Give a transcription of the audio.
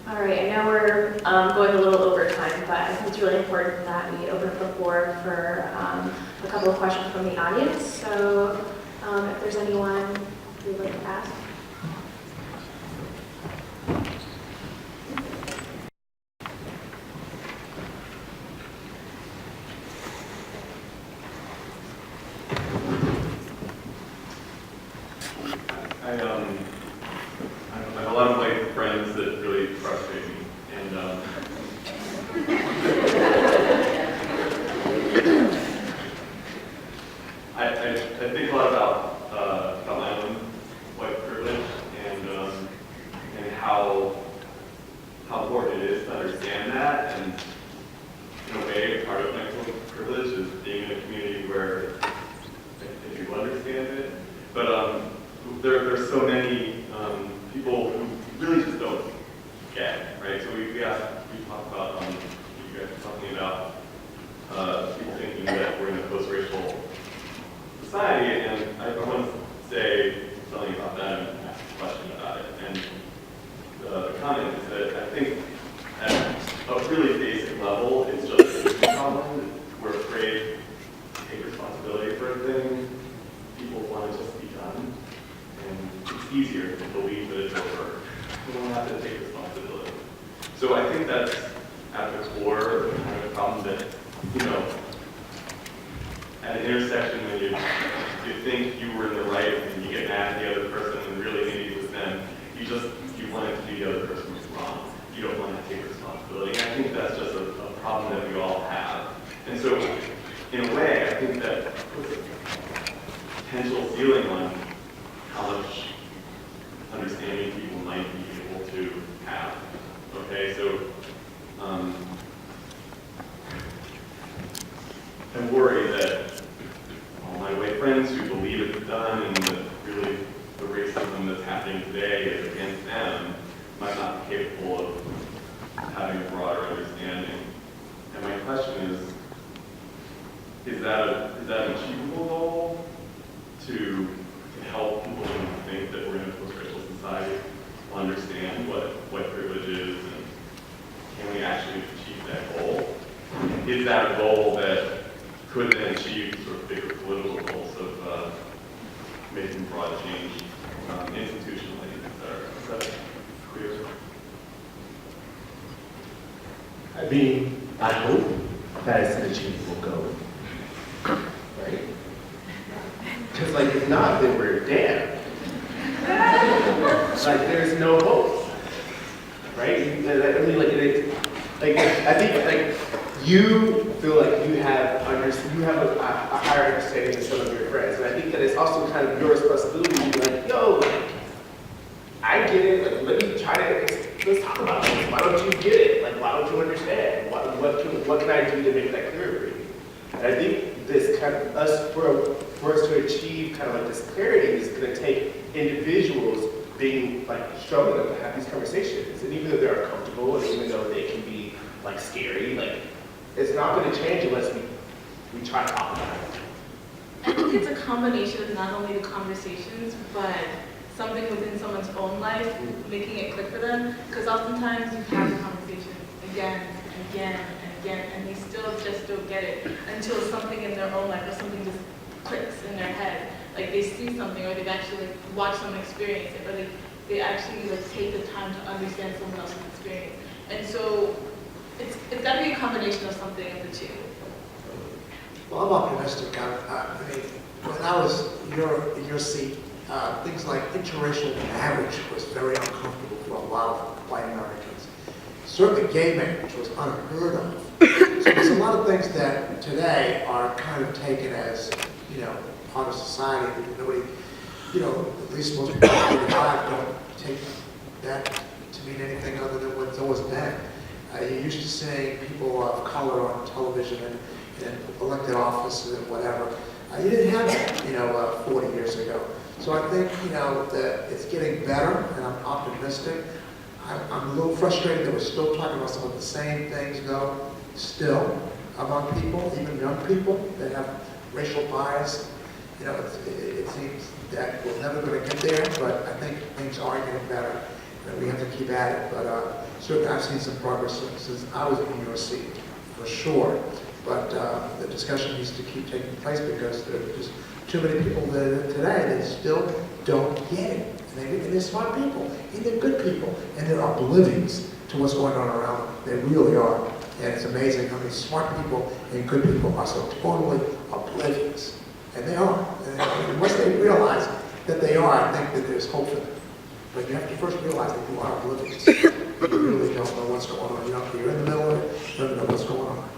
All right, I know we're going a little over time, but I think it's really important that we open up the floor for a couple of questions from the audience. So if there's anyone who would like to ask. I have a lot of white friends that really frustrate me, and I think a lot about my own white privilege and how important it is to understand that, and in a way, part of my privilege is being in a community where I do understand it, but there's so many people who really just don't get it, right? So we talked about, you guys were talking about people thinking that we're in a post-racial society, and I want to say something about that and ask a question about it. And the comment is that I think at a really basic level, it's just a problem. We're afraid to take responsibility for everything. People want to just be done. And it's easier to believe that it's over. We don't have to take responsibility. So I think that's at the core kind of a problem that, at an intersection when you think you were in the right and you get mad at the other person and really maybe it was them, you want it to be the other person was wrong. You don't want to take responsibility. And I think that's just a problem that we all have. And so in a way, I think that puts a potential ceiling on how much understanding people might be able to have. Okay, so I'm worried that all my white friends who believe it's done and that really the racism that's happening today is against them might not be capable of having a broader understanding. And my question is that an achievable goal to help people who think that we're in a post-racial society understand what white privilege is, and can we actually achieve that goal? Is that a goal that could then achieve sort of bigger political goals of making broad change institutionally, etc.? Is that clear? I mean, I hope that is an achievable goal, right? Because if not, then we're damned. There's no hope, right? I mean, I think you feel like you have a higher understanding than some of your friends, and I think that it's also kind of your responsibility to be like, yo, I get it. Let me try to let's talk about this. Why don't you get it? Why don't you understand? What can I do to make that clear for you? And I think this kind of for us to achieve kind of this clarity is going to take individuals being strong enough to have these conversations. And even though they're uncomfortable, and even though they can be scary, it's not going to change unless we try to talk about it. I think it's a combination of not only the conversations, but something within someone's own life, making it click for them. Because oftentimes you have the conversation again and again and again, and they still just don't get it until something in their own life or something just clicks in their head. They see something, or they've actually watched someone experience it, or they actually take the time to understand someone else's experience. And so it's got to be a combination of something of the two. Well, I'm optimistic. I mean, when I was in your seat, things like interracial marriage was very uncomfortable for a lot of white Americans. Certainly gay marriage was unheard of. So there's a lot of things that today are kind of taken as, part of society. Nobody, at least most people who don't take that to mean anything other than what's always been. You're used to seeing people of color on television and in elected offices and whatever. You didn't have that, 40 years ago. So I think, that it's getting better, and I'm optimistic. I'm a little frustrated that we're still talking about some of the same things, though, still, among people, even young people that have racial bias. It seems that we're never going to get there, but I think things are getting better. and we have to keep at it. But certainly I've seen some progress since I was in your seat, for sure. But the discussion needs to keep taking place because there's too many people today that still don't get it. And they're smart people, and they're good people, and they're oblivious to what's going on around them. They really are. And it's amazing how many smart people and good people are so totally oblivious. And they are. And once they realize that they are, I think that there's hope for them. But you have to first realize that you are oblivious. You really don't know what's going on. You're in the middle of it, you don't know what's going on.